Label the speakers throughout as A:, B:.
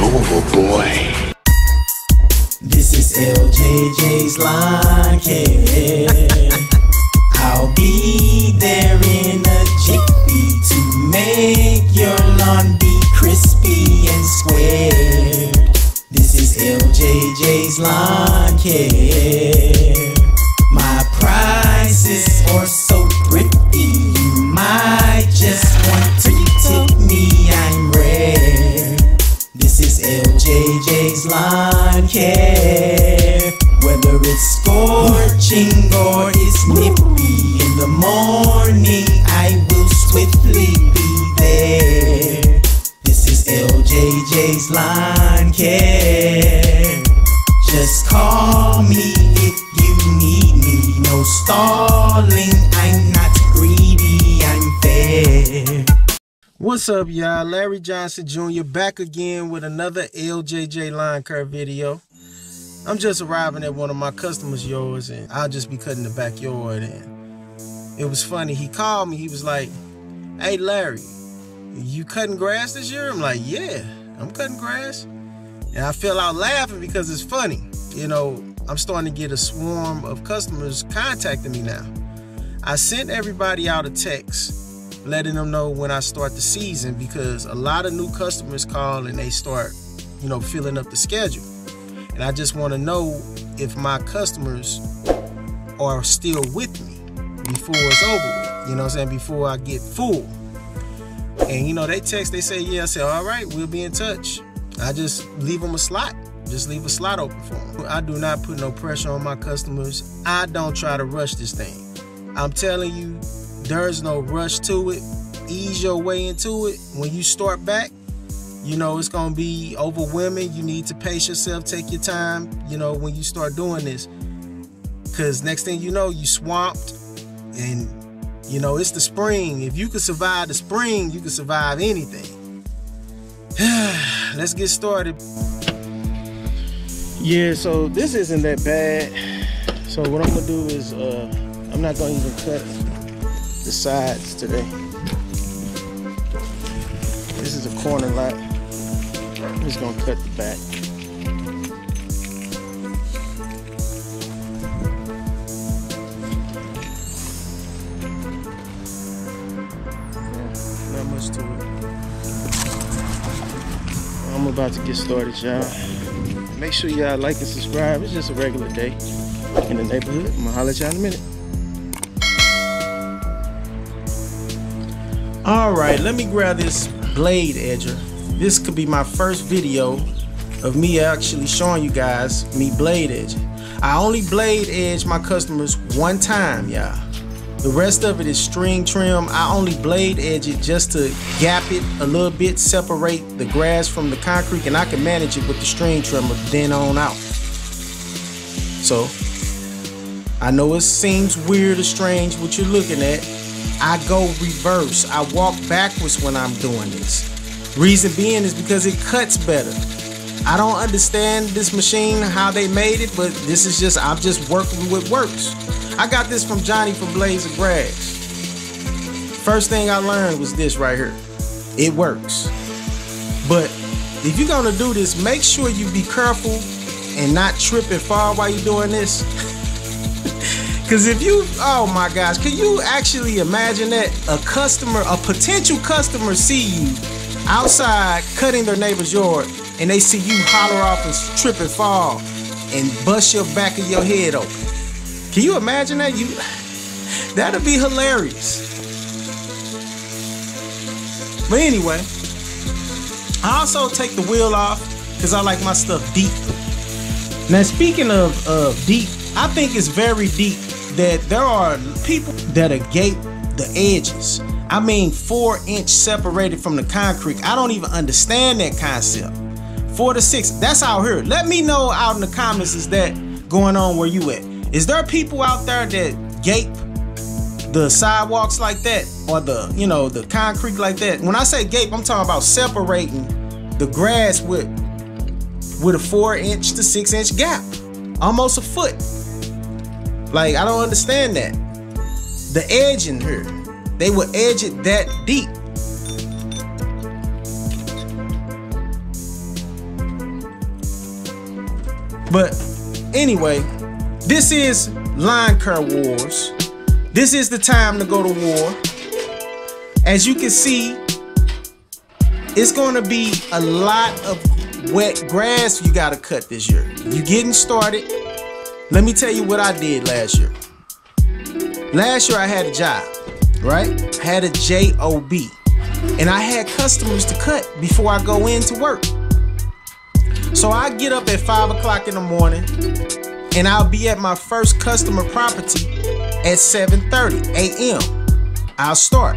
A: over, boy.
B: This is LJJ's Lawncare. I'll be there in a jiffy to make your lawn be crispy and square. This is LJJ's Lawncare. My prices are so thrifty, you might just want to tip me, I'm rare. This is LJJ's Lawncare. Whether it's scorching or it's nippy, in the morning I will swiftly be there. This is LJJ's Lawncare. Just call me if you need me. No stalling, I'm not greedy, I'm fair.
C: What's up, y'all? Larry Johnson Jr. back again with another LJJ Lawncare video. I'm just arriving at one of my customers' yards, and I'll just be cutting the backyard. And it was funny. He called me. He was like, "Hey, Larry, you cutting grass this year?" I'm like, "Yeah, I'm cutting grass." And I fell out laughing because it's funny. You know, I'm starting to get a swarm of customers contacting me now. I sent everybody out a text letting them know when I start the season, because a lot of new customers call and they start, you know, filling up the schedule. And I just want to know if my customers are still with me before it's over with. You know what I'm saying? Before I get full. And, you know, they text, they say, yeah. I say, all right, we'll be in touch. I just leave them a slot. Just leave a slot open for them. I do not put no pressure on my customers. I don't try to rush this thing. I'm telling you, there's no rush to it. Ease your way into it. When you start back, you know, it's going to be overwhelming. You need to pace yourself, take your time, you know, when you start doing this. Because next thing you know, you swamped. And, you know, it's the spring. If you can survive the spring, you can survive anything. Let's get started. Yeah, so this isn't that bad. So what I'm going to do is, I'm not going to even cut the sides today. This is a corner lot. I'm just gonna cut the back. Yeah, not much to it. I'm about to get started, y'all. Make sure y'all like and subscribe. It's just a regular day in the neighborhood. I'm gonna holler at y'all in a minute. All right, let me grab this blade edger. This could be my first video of me actually showing you guys me blade edging. I only blade edge my customers one time, y'all. The rest of it is string trim. I only blade edge it just to gap it a little bit, separate the grass from the concrete, and I can manage it with the string trimmer then on out. So, I know it seems weird or strange what you're looking at. I go reverse. I walk backwards when I'm doing this. Reason being is because it cuts better. I don't understand this machine, how they made it, but this is just, I'm just working with works. I got this from Johnny from Blades of Grass. First thing I learned was this right here. It works. But if you're gonna do this, make sure you be careful and not trip and fall while you're doing this. Because if you, oh my gosh, can you actually imagine that a customer, a potential customer see you outside cutting their neighbor's yard and they see you holler off and trip and fall and bust your back of your head open? Can you imagine that? That'd be hilarious. But anyway, I also take the wheel off because I like my stuff deep. Now speaking of deep, I think it's very deep that there are people that are gape the edges. I mean 4-inch separated from the concrete. I don't even understand that concept. 4 to 6, that's out here. Let me know out in the comments, is that going on where you at? Is there people out there that gape the sidewalks like that, or the, you know, the concrete like that? When I say gape, I'm talking about separating the grass with a 4-inch to 6-inch gap, almost a foot. Like, I don't understand that. The edge in here, they would edge it that deep. But anyway, this is Lawncare Wars. This is the time to go to war. As you can see, it's going to be a lot of wet grass you got to cut this year. You getting started. Let me tell you what I did last year. Last year I had a job, right? I had a job, and I had customers to cut before I go into work. So I get up at 5 o'clock in the morning, and I'll be at my first customer property at 7:30 a.m. I'll start.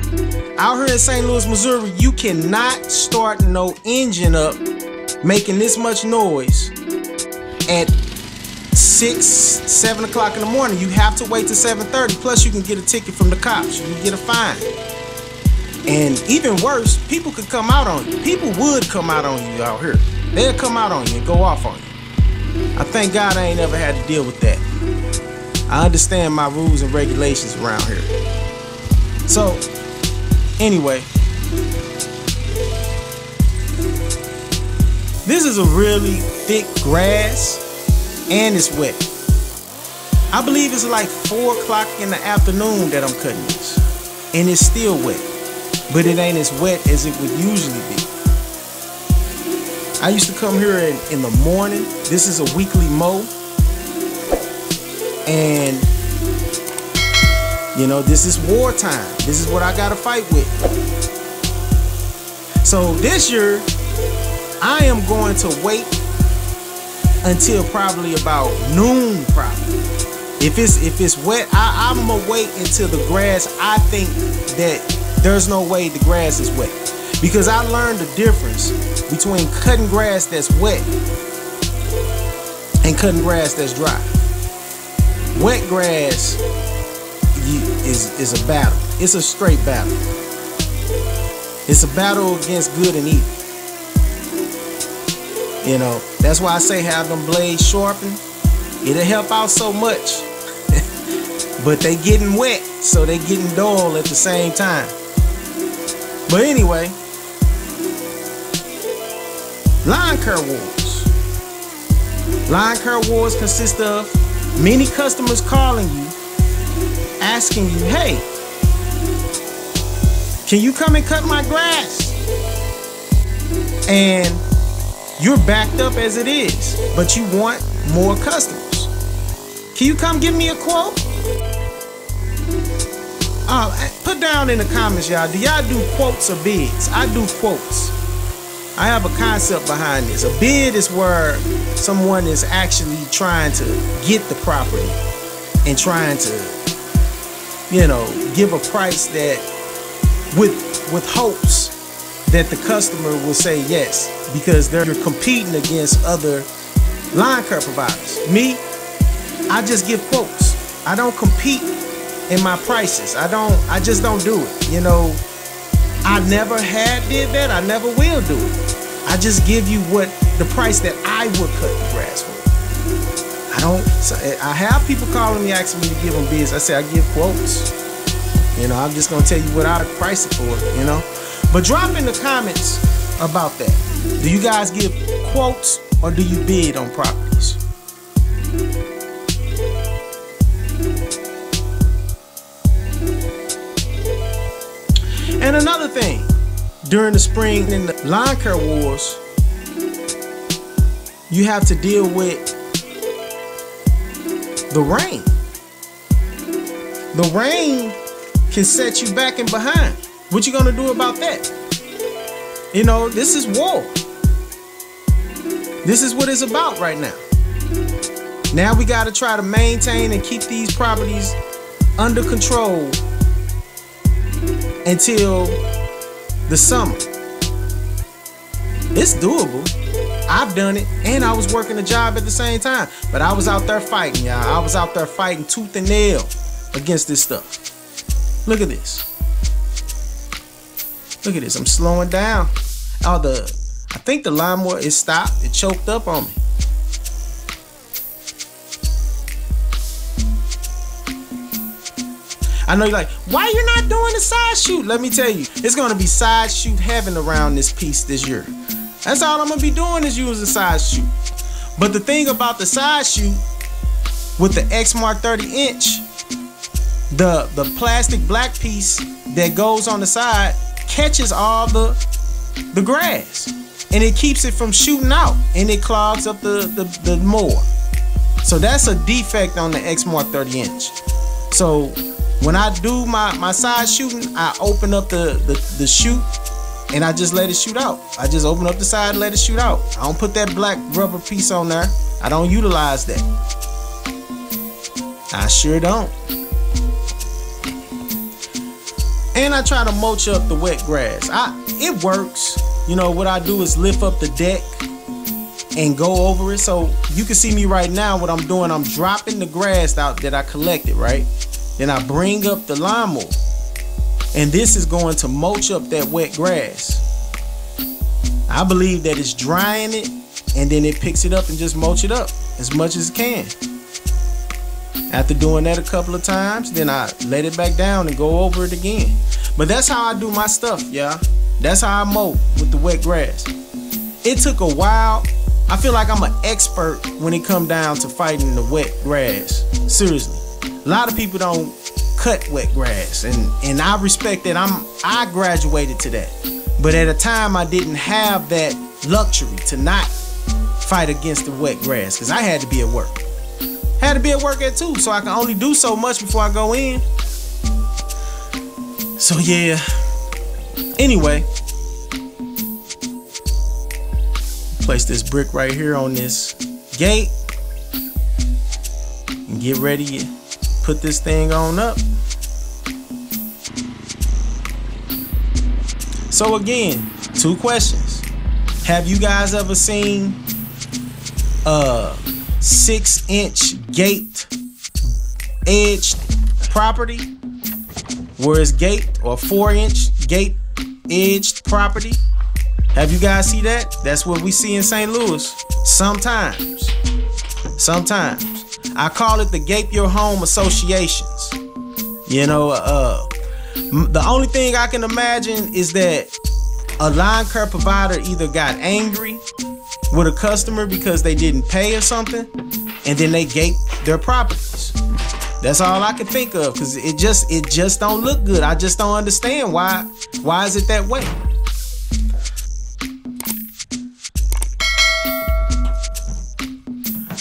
C: Out here in St. Louis, Missouri, you cannot start no engine up making this much noise at 6, 7 o'clock in the morning. You have to wait till 7:30. Plus, you can get a ticket from the cops. You can get a fine. And even worse, people could come out on you. People would come out on you out here. They'll come out on you and go off on you. I thank God I ain't ever had to deal with that. I understand my rules and regulations around here. So, anyway, this is a really thick grass and it's wet. I believe it's like 4 o'clock in the afternoon that I'm cutting this, and it's still wet, but it ain't as wet as it would usually be. I used to come here in the morning. This is a weekly mow, and you know, this is wartime. This is what I gotta fight with. So this year, I am going to wait until probably about noon, probably. If it's wet, I'm gonna wait until the grass, I think that there's no way the grass is wet. Because I learned the difference between cutting grass that's wet and cutting grass that's dry. Wet grass is a battle. It's a straight battle. It's a battle against good and evil. You know, that's why I say have them blades sharpened. It'll help out so much. But they getting wet, so they getting dull at the same time. But anyway, Lawncare Wars. Lawncare Wars consist of many customers calling you, asking you, hey, can you come and cut my grass? And you're backed up as it is, but you want more customers. Can you come give me a quote? Put down in the comments, y'all. Do y'all do quotes or bids? I do quotes. I have a concept behind this. A bid is where someone is actually trying to get the property and trying to, you know, give a price that with hopes that the customer will say yes, because they're competing against other lawn care providers. Me, I just give quotes. I don't compete in my prices. I just don't do it. You know, I never did that. I never will do it. I just give you what the price that I would cut the grass for. I have people calling me asking me to give them bids. I say I give quotes. You know, I'm just gonna tell you what I price it for, you know. But drop in the comments about that. Do you guys give quotes or do you bid on properties? And another thing, during the spring in the Lawncare Wars, you have to deal with the rain. The rain can set you back and behind. What you gonna do about that? You know, this is war. This is what it's about right now. Now we gotta try to maintain and keep these properties under control until the summer. It's doable. I've done it, and I was working a job at the same time. But I was out there fighting, y'all. I was out there fighting tooth and nail against this stuff. Look at this. Look at this. I'm slowing down. I think the lawnmower is stopped. It choked up on me. I know you're like, why you not doing a side shoot? Let me tell you, it's gonna be side shoot heaven around this piece this year. That's all I'm gonna be doing is using side shoot. But the thing about the side chute with the Exmark 30-inch, the plastic black piece that goes on the side catches all the grass, and it keeps it from shooting out, and it clogs up the mower. So that's a defect on the Exmark 30-inch. So when I do my side shooting, I open up the chute and I just let it shoot out. I just open up the side and let it shoot out. I don't put that black rubber piece on there. I don't utilize that. I sure don't. And I try to mulch up the wet grass. It works. You know, what I do is lift up the deck and go over it. So you can see me right now. What I'm doing, I'm dropping the grass out that I collected, right? Then I bring up the lawnmower, and this is going to mulch up that wet grass. I believe that it's drying it, and then it picks it up and just mulch it up as much as it can. After doing that a couple of times, then I let it back down and go over it again. But that's how I do my stuff, y'all. That's how I mow with the wet grass. It took a while. I feel like I'm an expert when it comes down to fighting the wet grass. Seriously. A lot of people don't cut wet grass, and I respect that. I graduated to that. But at a time, I didn't have that luxury to not fight against the wet grass, because I had to be at work. Had to be at work at 2, so I can only do so much before I go in. So yeah. Anyway, place this brick right here on this gate and get ready to put this thing on up. So again, 2 questions. Have you guys ever seen a 6-inch gate edged property where it's gate, or 4-inch gate edged property? Have you guys see that? That's what we see in St. Louis sometimes. I call it the Gape Your Home Associations. You know, the only thing I can imagine is that a lawn care provider either got angry with a customer because they didn't pay or something, and then they gape their properties. That's all I can think of, because it just don't look good. I just don't understand why is it that way.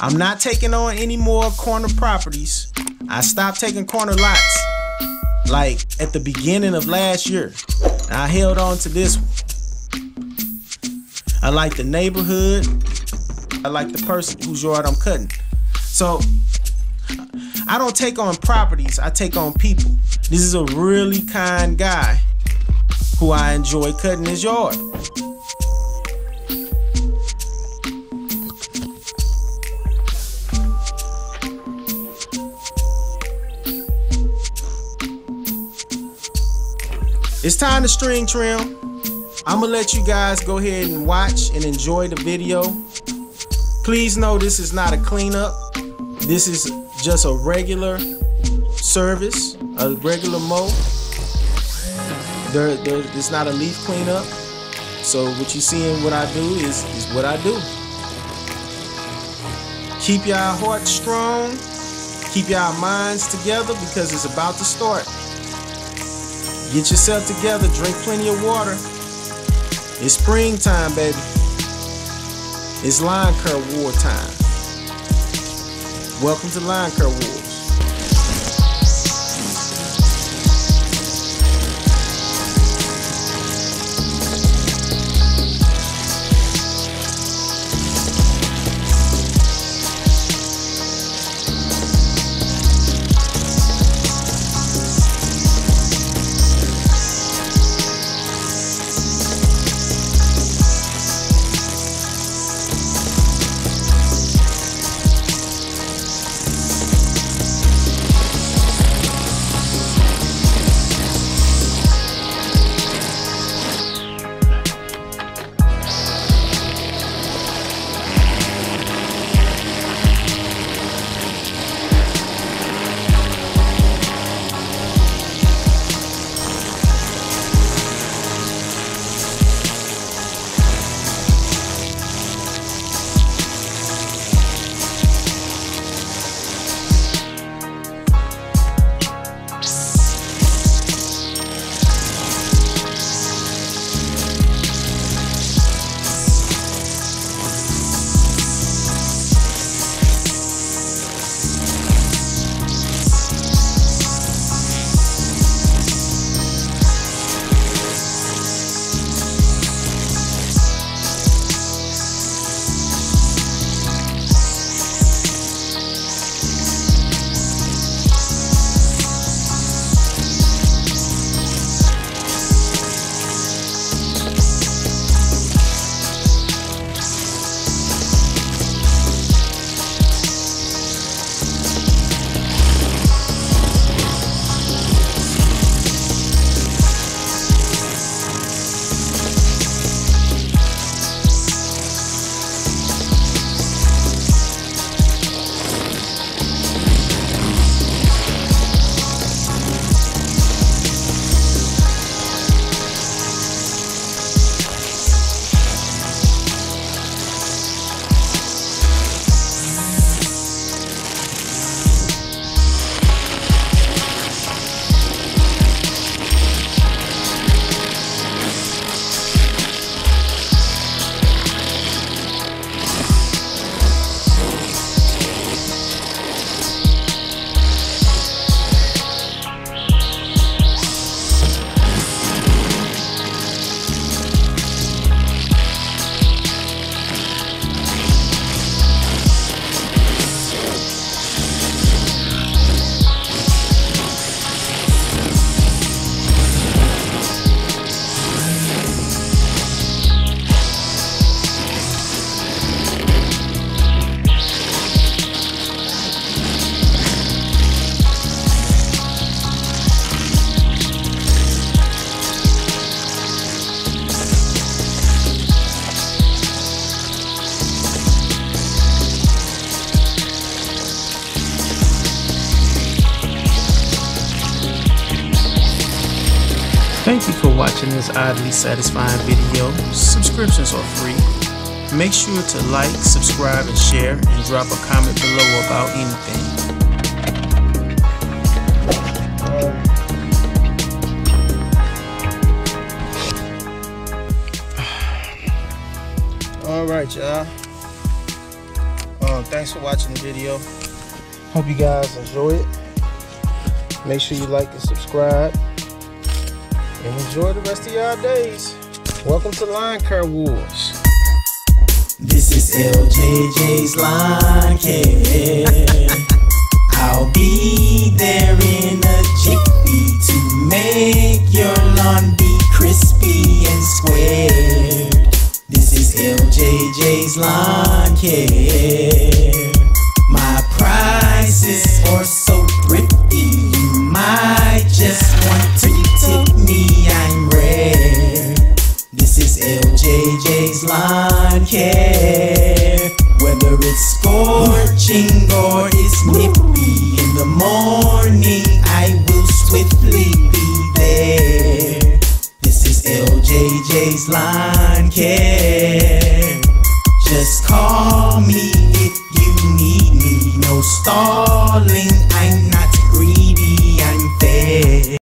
C: I'm not taking on any more corner properties. I stopped taking corner lots like at the beginning of last year. I held on to this one. I like the neighborhood. I like the person whose yard I'm cutting. So I don't take on properties, I take on people. This is a really kind guy who I enjoy cutting his yard. It's time to string trim. I'm gonna let you guys go ahead and watch and enjoy the video. Please know this is not a cleanup. This is just a regular service, a regular mow. It's not a leaf cleanup. So what you seeing what I do is what I do. Keep y'all hearts strong. Keep y'all minds together, because it's about to start. Get yourself together, drink plenty of water. It's springtime, baby. It's Lawncare War time. Welcome to Lawncare Wars. watching this oddly satisfying video. Subscriptions are free. Make sure to like, subscribe, and share, and drop a comment below about anything. Alright, y'all. Thanks for watching the video. Hope you guys enjoy it. Make sure you like and subscribe. And enjoy the rest of y'all days. Welcome to Lawncare Wars.
B: This is LJJ's Lawncare. I'll be there in a jiffy to make your lawn be crispy and square. This is LJJ's Lawncare. My prices are so thrifty, you might just want to tip me, I'm rare. This is LJJ's Lawncare. Whether it's scorching or it's nippy, in the morning I will swiftly be there. This is LJJ's Lawncare. Just call me if you need me, no stalling